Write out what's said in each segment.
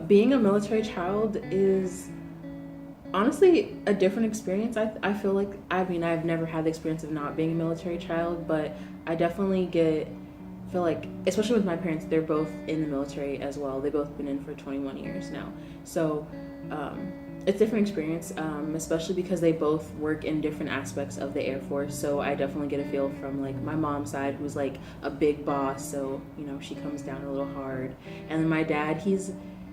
Being a military child is honestly a different experience. I feel like, I mean, I've never had the experience of not being a military child, but I definitely feel like, especially with my parents, they're both in the military as well. They've both been in for 21 years now. So it's a different experience, especially because they both work in different aspects of the Air Force. So I definitely get a feel from like my mom's side, who's like a big boss. So, you know, she comes down a little hard. And then my dad, he's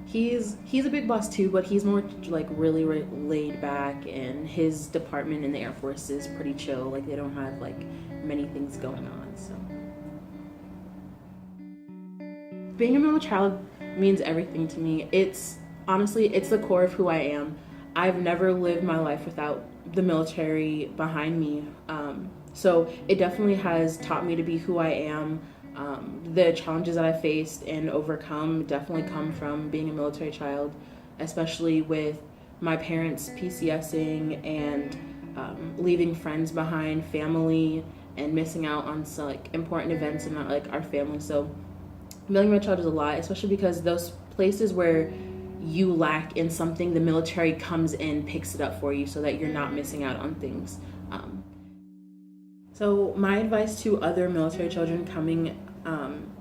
a big boss too, but he's more like really laid back, and his department in the Air Force is pretty chill. Like they don't have like many things going on. So being a middle child means everything to me. It's honestly, it's the core of who I am. I've never lived my life without the military behind me. So it definitely has taught me to be who I am. The challenges that I faced and overcome definitely come from being a military child, especially with my parents PCSing and leaving friends behind, family, and missing out on some like important events in like our family. So being a military child is a lot, especially because those places where you lack in something, the military comes in, picks it up for you so that you're not missing out on things. So my advice to other military children coming,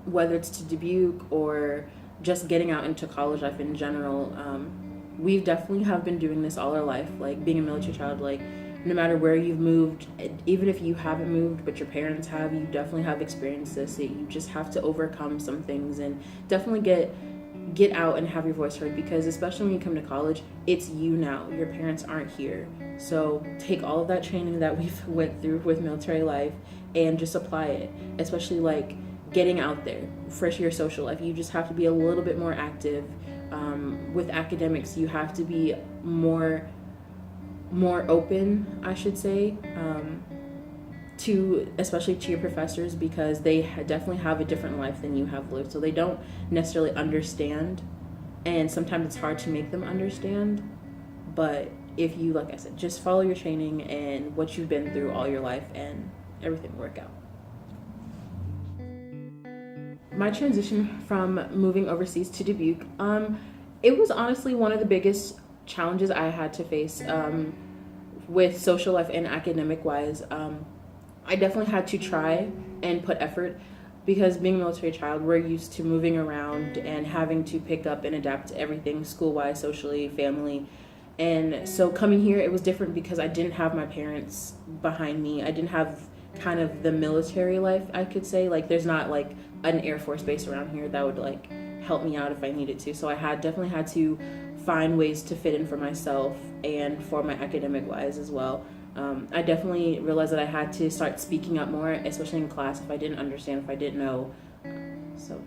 whether it's to Dubuque or just getting out into college life in general, we definitely have been doing this all our life. Like being a military child, like no matter where you've moved, even if you haven't moved but your parents have, you definitely have experienced this. You just have to overcome some things and definitely get out and have your voice heard, because especially when you come to college, it's you now. Your parents aren't here. So take all of that training that we've went through with military life and just apply it, especially like getting out there for your social life. You just have to be a little bit more active. With academics, you have to be more open, I should say, to especially to your professors, because they definitely have a different life than you have lived, so they don't necessarily understand, and sometimes it's hard to make them understand. But if you, like I said, just follow your training and what you've been through all your life, and everything will work out. My transition from moving overseas to Dubuque, it was honestly one of the biggest challenges I had to face with social life and academic wise. I definitely had to try and put effort, because being a military child, we're used to moving around and having to pick up and adapt to everything school-wise, socially, family. And so coming here, it was different because I didn't have my parents behind me. I didn't have kind of the military life, I could say. Like there's not like an Air Force base around here that would like help me out if I needed to. So I definitely had to find ways to fit in for myself and for my academic wise as well. I definitely realized that I had to start speaking up more, especially in class, if I didn't understand, if I didn't know. So